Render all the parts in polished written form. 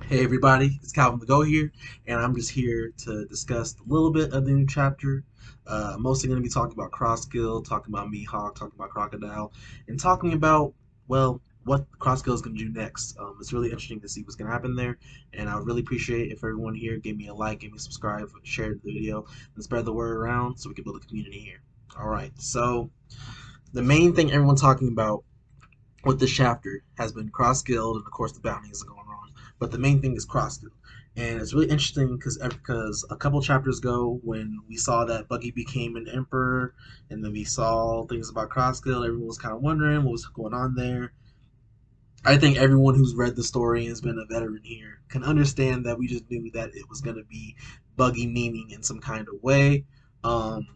Hey everybody, it's Calvin the Go here, and I'm just here to discuss a little bit of the new chapter. Mostly going to be talking about Cross Guild, talking about Mihawk, talking about Crocodile, and talking about, well, what Cross Guild is going to do next. It's really interesting to see what's going to happen there, and I would really appreciate if everyone here gave me a like, gave me a subscribe, shared the video, and spread the word around so we can build a community here. Alright, so the main thing everyone's talking about with this chapter has been cross guild and of course the bounties are going on, but the main thing is cross guild. And it's really interesting because a couple chapters ago when we saw that Buggy became an emperor, and then we saw things about cross guild, everyone was kind of wondering what was going on there. I think everyone who's read the story and has been a veteran here can understand that we just knew that it was going to be Buggy meaning in some kind of way. um,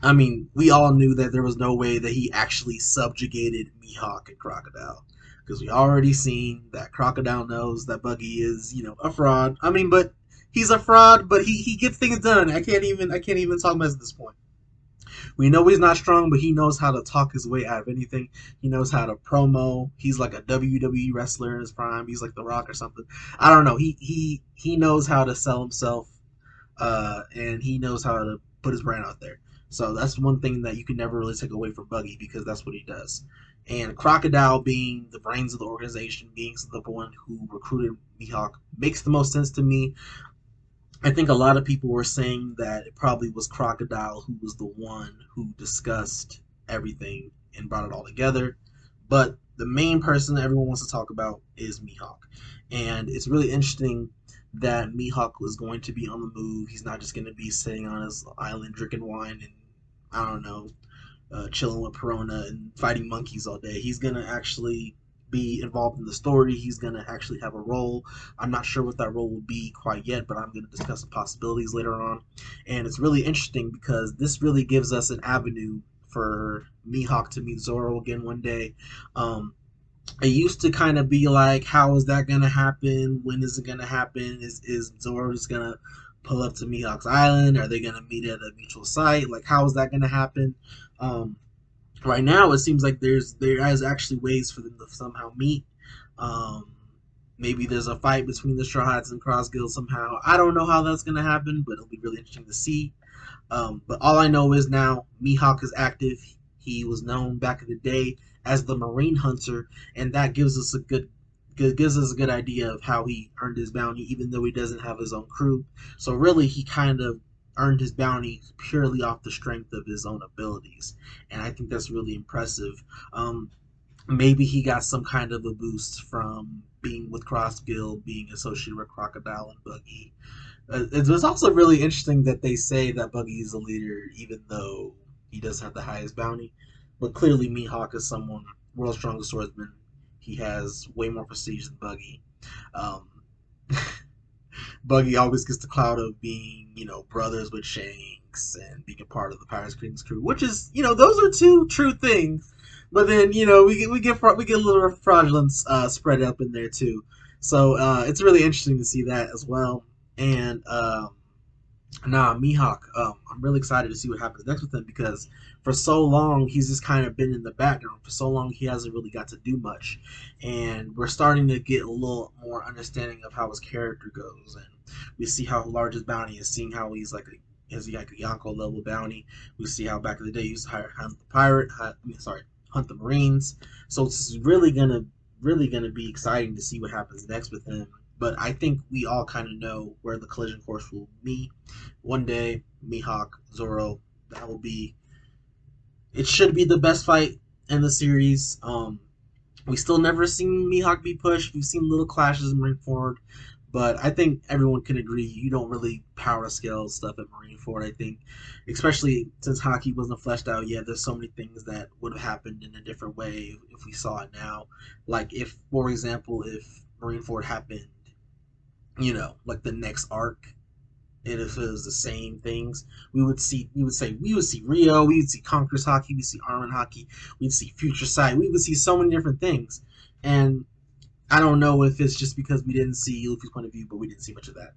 I mean, we all knew that there was no way that he actually subjugated Mihawk and Crocodile, because we already seen that Crocodile knows that Buggy is, a fraud. I mean, but he's a fraud, but he gets things done. I can't even talk about at this point. We know he's not strong, but he knows how to talk his way out of anything. He knows how to promo. He's like a WWE wrestler in his prime. He's like The Rock or something. I don't know. He knows how to sell himself, and he knows how to put his brand out there. So that's one thing that you can never really take away from Buggy, because that's what he does. And Crocodile being the brains of the organization, being the one who recruited Mihawk, makes the most sense to me. I think a lot of people were saying that it probably was Crocodile who was the one who discussed everything and brought it all together. But the main person that everyone wants to talk about is Mihawk. And it's really interesting that Mihawk was going to be on the move. He's not just going to be sitting on his island drinking wine and, I don't know, chilling with Perona and fighting monkeys all day. He's gonna actually be involved in the story. He's gonna actually have a role. I'm not sure what that role will be quite yet, but I'm gonna discuss some possibilities later on. And it's really interesting because this really gives us an avenue for Mihawk to meet Zoro again one day. Um, it used to kind of be like, how is that gonna happen? When is it gonna happen? Is Zoro just gonna pull up to Mihawk's island? Are they gonna meet at a mutual site? Like, how is that gonna happen? Um, right now, it seems like there is actually ways for them to somehow meet. Um, Maybe there's a fight between the Straw Hats and Cross Guild somehow. I don't know how that's gonna happen, but it'll be really interesting to see. But all I know is now Mihawk is active. He was known back in the day as the Marine Hunter, and that gives us a good idea of how he earned his bounty, even though he doesn't have his own crew. So really, he kind of earned his bounty purely off the strength of his own abilities, and I think that's really impressive. Maybe he got some kind of a boost from being with Cross Guild, being associated with Crocodile and Buggy. It was also really interesting that they say that Buggy is a leader, even though he does have the highest bounty. But clearly, Mihawk is someone, world's strongest swordsman. He has way more prestige than Buggy. Um, Buggy always gets the clout of being, brothers with Shanks and being a part of the Pirates King's crew, which is, those are two true things. But then, we get a little fraudulence spread up in there too. So it's really interesting to see that as well. And nah, Mihawk, I'm really excited to see what happens next with him, because for so long he's just kind of been in the background. For so long he hasn't really got to do much, and we're starting to get a little more understanding of how his character goes, and we see how large his bounty is, seeing how he's like a Yonko level bounty. We see how back in the day he used to hunt the hunt the Marines. So it's really gonna be exciting to see what happens next with him. But I think we all kind of know where the collision course will be. One day, Mihawk, Zoro, that will be. It should be the best fight in the series. We still never seen Mihawk be pushed. We've seen little clashes in Marineford, but I think everyone can agree you don't really power scale stuff at Marineford. I think, especially since Haki wasn't fleshed out yet, there's so many things that would have happened in a different way if we saw it now. Like if, for example, if Marineford happened, like the next arc, and if it was the same things, we would see Rio, we would see Conqueror's Haki, we'd see Armin Haki, we'd see Future Sight, we would see so many different things. And I don't know if it's just because we didn't see Luffy's point of view, but we didn't see much of that.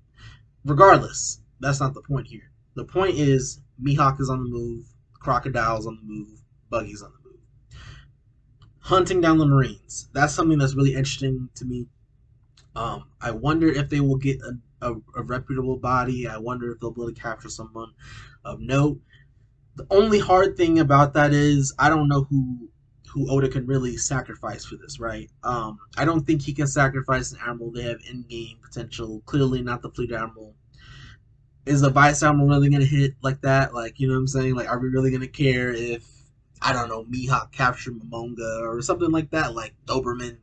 Regardless, that's not the point here. The point is Mihawk is on the move, Crocodile's on the move, Buggy's on the move. Hunting down the Marines. That's something that's really interesting to me. I wonder if they will get a reputable body. I wonder if they'll be able to capture someone of note. The only hard thing about that is I don't know who Oda can really sacrifice for this, right? I don't think he can sacrifice an admiral. They have in-game potential. Clearly, not the fleet admiral. Is a vice admiral really gonna hit like that? Like, you know what I'm saying? Like, are we really gonna care if I don't know Mihawk captured Momonga or something like that? Like Doberman,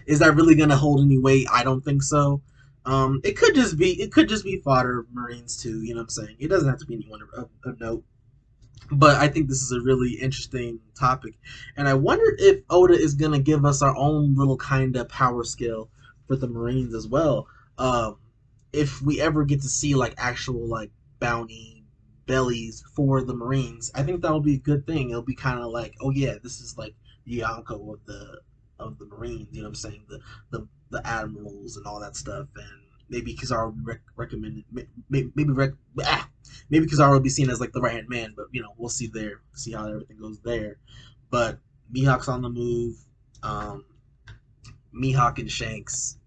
is that really gonna hold any weight? I don't think so. It could just be fodder Marines too. You know what I'm saying? It doesn't have to be anyone of note. But I think this is a really interesting topic, and I wonder if Oda is gonna give us our own little kind of power scale for the Marines as well. Um, if we ever get to see like actual like bounty bellies for the Marines, I think that will be a good thing. It'll be kind of like, oh yeah, this is like the Yonko of the Marines. You know what I'm saying? The admirals and all that stuff, and maybe Kizaru recommended maybe Kizaru will be seen as like the right hand man, but we'll see there, see how everything goes there. But Mihawk's on the move. Um, Mihawk and Shanks.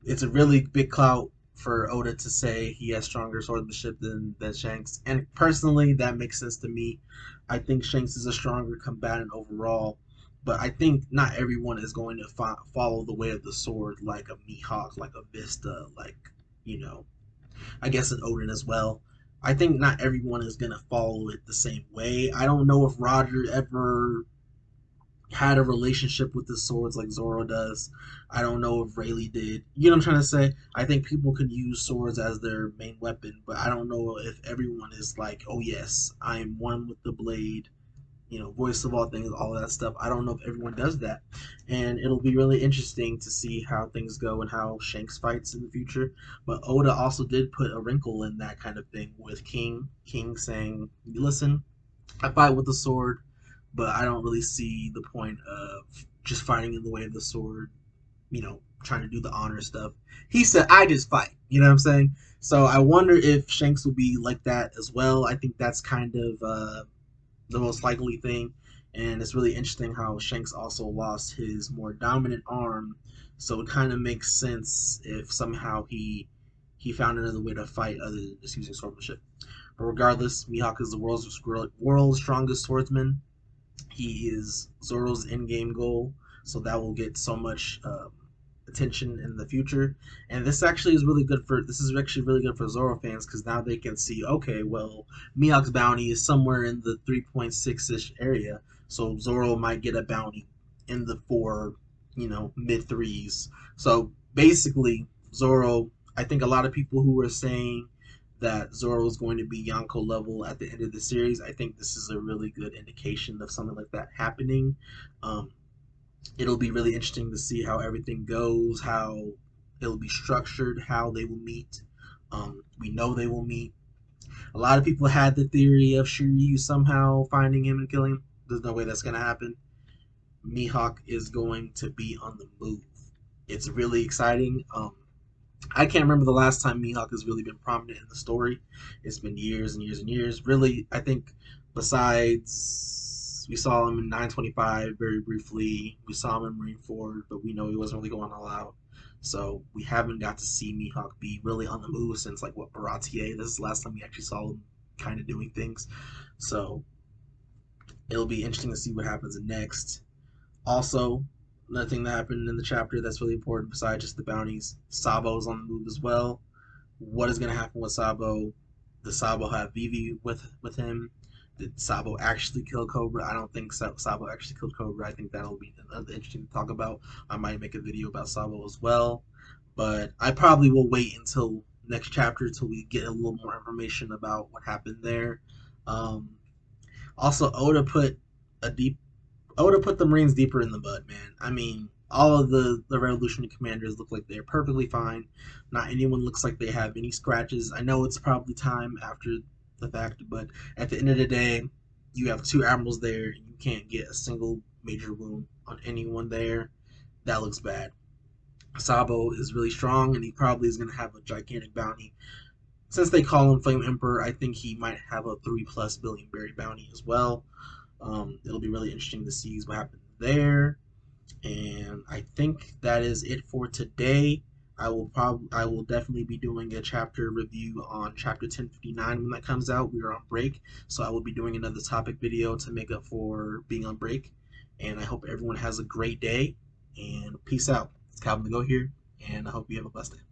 It's a really big clout for Oda to say he has stronger swordsmanship than Shanks, and personally, that makes sense to me. I think Shanks is a stronger combatant overall, but I think not everyone is going to follow the way of the sword like a Mihawk, like a Vista, like you know I guess an Odin as well. I think not everyone is gonna follow it the same way. I don't know if Roger ever had a relationship with the swords like Zoro does. I don't know if Rayleigh did. You know what I'm trying to say? I think people can use swords as their main weapon, but I don't know if everyone is like, oh yes, I am one with the blade, voice of all things, all of that stuff. I don't know if everyone does that. And it'll be really interesting to see how things go and how Shanks fights in the future. But Oda also did put a wrinkle in that kind of thing with King. King saying, listen, I fight with the sword, but I don't really see the point of just fighting in the way of the sword, trying to do the honor stuff. He said, I just fight. You know what I'm saying? So I wonder if Shanks will be like that as well. I think that's kind of the most likely thing. And it's really interesting how Shanks also lost his more dominant arm, so it kind of makes sense if somehow he found another way to fight other than just using swordsmanship. But regardless, Mihawk is the world's strongest swordsman. He is Zoro's in-game goal, so that will get so much attention in the future. And this is actually really good for Zoro fans because now they can see, okay, well, Mihawk's bounty is somewhere in the 3.6-ish area, so Zoro might get a bounty in the four, mid threes. So basically, Zoro. I think a lot of people who were saying that Zoro is going to be Yonko level at the end of the series. I think this is a really good indication of something like that happening. Um, it'll be really interesting to see how everything goes, how it'll be structured, how they will meet. We know they will meet. A lot of people had the theory of Shiryu somehow finding him and killing him. There's no way that's going to happen. Mihawk is going to be on the move. It's really exciting. I can't remember the last time Mihawk has really been prominent in the story. It's been years and years and years. Really, I think besides we saw him in 925 very briefly. We saw him in Marineford, but we know he wasn't really going all out. So we haven't got to see Mihawk be really on the move since like what Baratier. This is the last time we actually saw him kind of doing things. So it'll be interesting to see what happens next. Also, another thing that happened in the chapter that's really important besides just the bounties, Sabo's on the move as well. What is going to happen with Sabo? Does Sabo have Vivi with him? Did Sabo actually kill Cobra? I don't think Sabo actually killed Cobra. I think that'll be another interesting to talk about. I might make a video about Sabo as well, but I probably will wait until next chapter till we get a little more information about what happened there. Um, Also, a deep Oda put the Marines deeper in the mud, man. I mean, all of the Revolutionary commanders look like they're perfectly fine. Not anyone looks like they have any scratches. I know it's probably time after the fact, but at the end of the day, you have two admirals there, and you can't get a single major wound on anyone there. That looks bad. Sabo is really strong, and he probably is going to have a gigantic bounty. Since they call him Flame Emperor, I think he might have a 3+ billion berry bounty as well. It'll be really interesting to see what happens there. And I think that is it for today. I will definitely be doing a chapter review on chapter 1059 when that comes out. We are on break, so I will be doing another topic video to make up for being on break. And I hope everyone has a great day, and peace out. It's Calvin to go here, and I hope you have a blessed day.